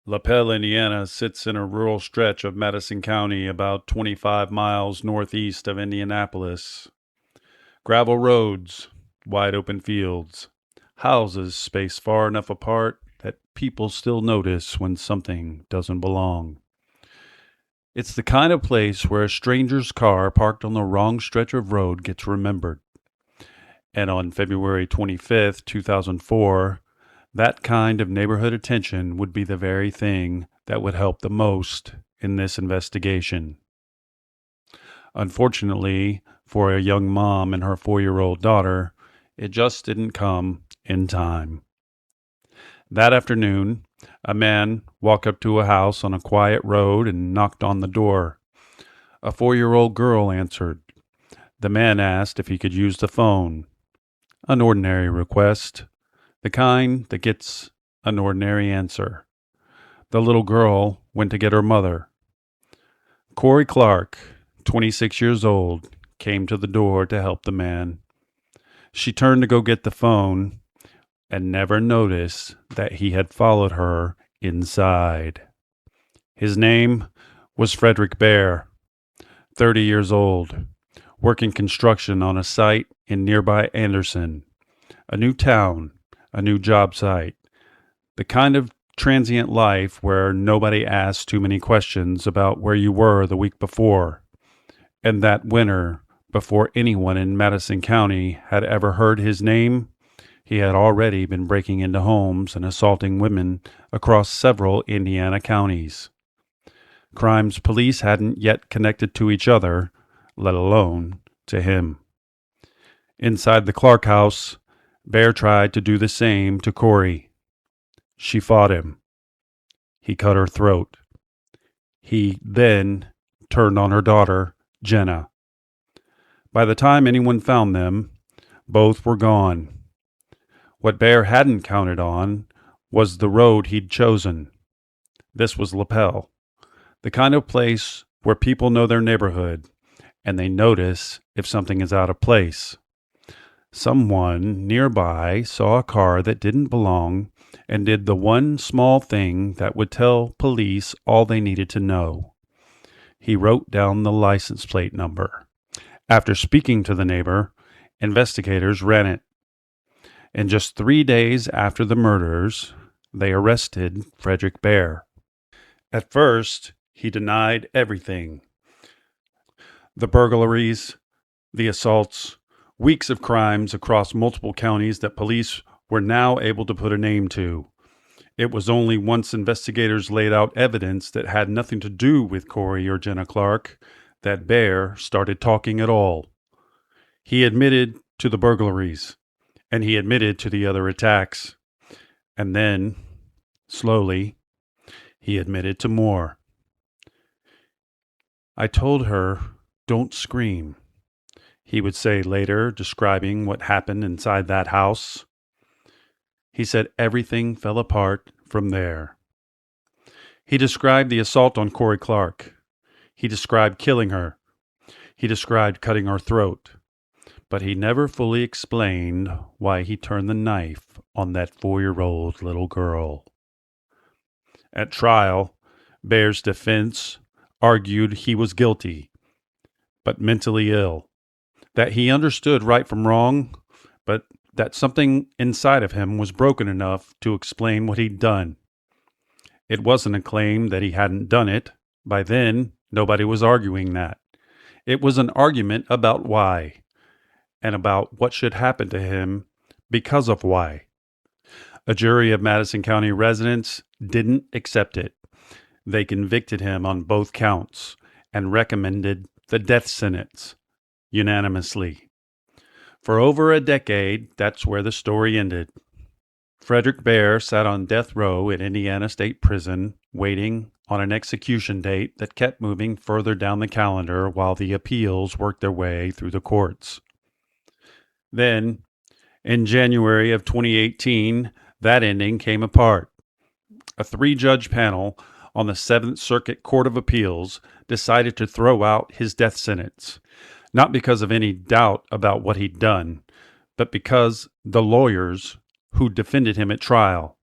Lapel, Indiana sits in a rural stretch of Madison County about 25 miles northeast of Indianapolis. Gravel roads, wide open fields, houses spaced far enough apart that people still notice when something doesn't belong. It's the kind of place where a stranger's car parked on the wrong stretch of road gets remembered. And on February 25th, 2004, that kind of neighborhood attention would be the very thing that would help the most in this investigation. Unfortunately, for a young mom and her 4-year-old daughter, it just didn't come in time. That afternoon, a man walked up to a house on a quiet road and knocked on the door. A 4-year-old girl answered. The man asked if he could use the phone. An ordinary request, the kind that gets an ordinary answer. The little girl went to get her mother. Cory Clark, 26 years old, came to the door to help the man. She turned to go get the phone and never noticed that he had followed her inside. His name was Fredrick Baer, 30 years old, working construction on a site in nearby Anderson, a new town, a new job site, the kind of transient life where nobody asks too many questions about where you were the week before. And that winter, before anyone in Madison County had ever heard his name, he had already been breaking into homes and assaulting women across several Indiana counties. Crimes police hadn't yet connected to each other, let alone to him. Inside the Clark house, Baer tried to do the same to Cory. She fought him. He cut her throat. He then turned on her daughter, Jenna. By the time anyone found them, both were gone. What Baer hadn't counted on was the road he'd chosen. This was Lapel, the kind of place where people know their neighborhood, and they notice if something is out of place. Someone nearby saw a car that didn't belong and did the one small thing that would tell police all they needed to know. He wrote down the license plate number. After speaking to the neighbor, investigators ran it. And just 3 days after the murders, they arrested Fredrick Baer. At first, he denied everything. The burglaries, the assaults, weeks of crimes across multiple counties that police were now able to put a name to. It was only once investigators laid out evidence that had nothing to do with Cory or Jenna Clark that Baer started talking at all. He admitted to the burglaries, and he admitted to the other attacks. And then, slowly, he admitted to more. I told her, "Don't scream," he would say later, describing what happened inside that house. He said everything fell apart from there. He described the assault on Cory Clark. He described killing her. He described cutting her throat. But he never fully explained why he turned the knife on that 4-year-old little girl. At trial, Baer's defense argued he was guilty, but mentally ill, that he understood right from wrong, but that something inside of him was broken enough to explain what he'd done. It wasn't a claim that he hadn't done it. By then, nobody was arguing that. It was an argument about why, and about what should happen to him because of why. A jury of Madison County residents didn't accept it. They convicted him on both counts and recommended the death sentence unanimously. For over a decade, that's where the story ended. Fredrick Baer sat on death row at Indiana State Prison, waiting on an execution date that kept moving further down the calendar while the appeals worked their way through the courts. Then, in January of 2018, that ending came apart. A 3-judge panel on the 7th Circuit Court of Appeals decided to throw out his death sentence, not because of any doubt about what he'd done, but because the lawyers who defended him at trial.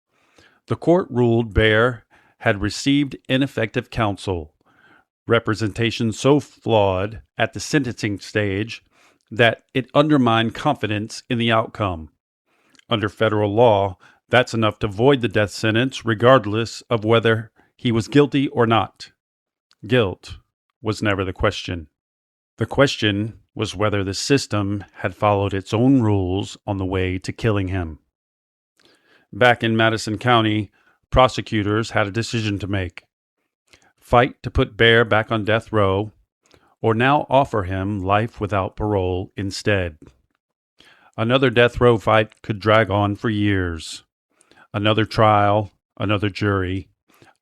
The court ruled Baer had received ineffective counsel, representation so flawed at the sentencing stage that it undermined confidence in the outcome. Under federal law, that's enough to void the death sentence regardless of whether he was guilty or not. Guilt was never the question. The question was whether the system had followed its own rules on the way to killing him. Back in Madison County, prosecutors had a decision to make: fight to put Baer back on death row, or now offer him life without parole instead. Another death row fight could drag on for years. Another trial, another jury,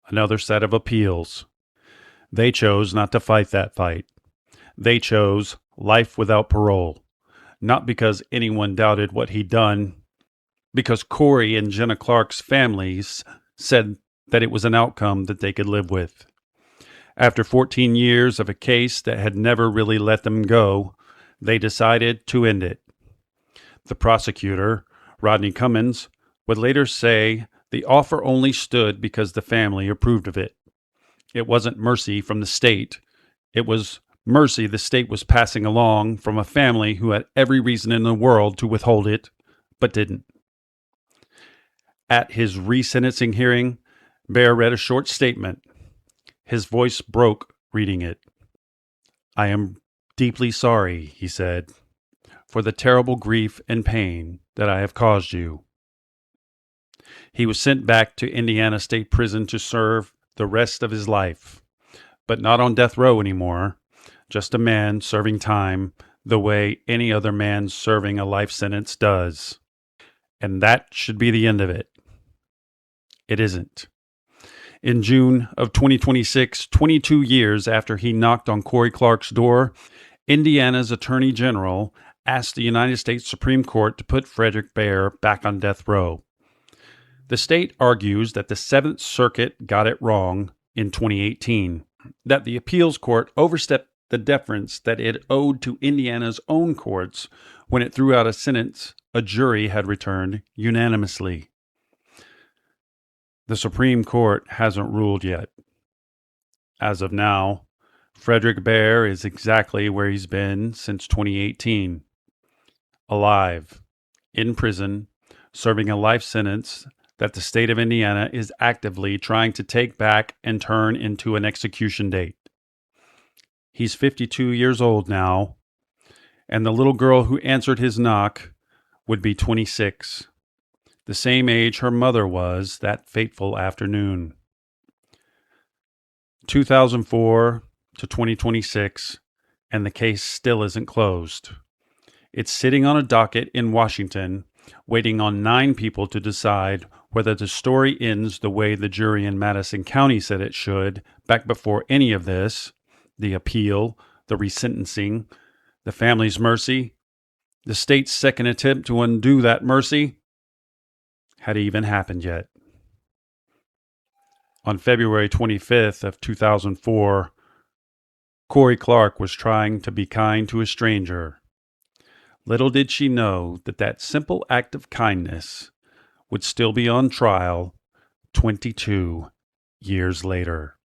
another set of appeals. They chose not to fight that fight. They chose life without parole, not because anyone doubted what he'd done, because Cory and Jenna Clark's families said that it was an outcome that they could live with. After 14 years of a case that had never really let them go, they decided to end it. The prosecutor, Rodney Cummins, would later say the offer only stood because the family approved of it. It wasn't mercy from the state. It was mercy the state was passing along from a family who had every reason in the world to withhold it, but didn't. At his resentencing hearing, Baer read a short statement. His voice broke reading it. "I am deeply sorry," he said, "for the terrible grief and pain that I have caused you." He was sent back to Indiana State Prison to serve the rest of his life, but not on death row anymore, just a man serving time the way any other man serving a life sentence does. And that should be the end of it. It isn't. In June of 2026, 22 years after he knocked on Cory Clark's door, Indiana's Attorney General asked the United States Supreme Court to put Fredrick Baer back on death row. The state argues that the Seventh Circuit got it wrong in 2018, that the appeals court overstepped the deference that it owed to Indiana's own courts when it threw out a sentence a jury had returned unanimously. The Supreme Court hasn't ruled yet. As of now, Fredrick Baer is exactly where he's been since 2018. Alive, in prison, serving a life sentence that the state of Indiana is actively trying to take back and turn into an execution date. He's 52 years old now, and the little girl who answered his knock would be 26, the same age her mother was that fateful afternoon. 2004 to 2026, and the case still isn't closed. It's sitting on a docket in Washington, waiting on 9 people to decide whether the story ends the way the jury in Madison County said it should back before any of this, the appeal, the resentencing, the family's mercy, the state's second attempt to undo that mercy, had even happened yet. On February 25th of 2004, Cory Clark was trying to be kind to a stranger. Little did she know that that simple act of kindness would still be on trial 22 years later.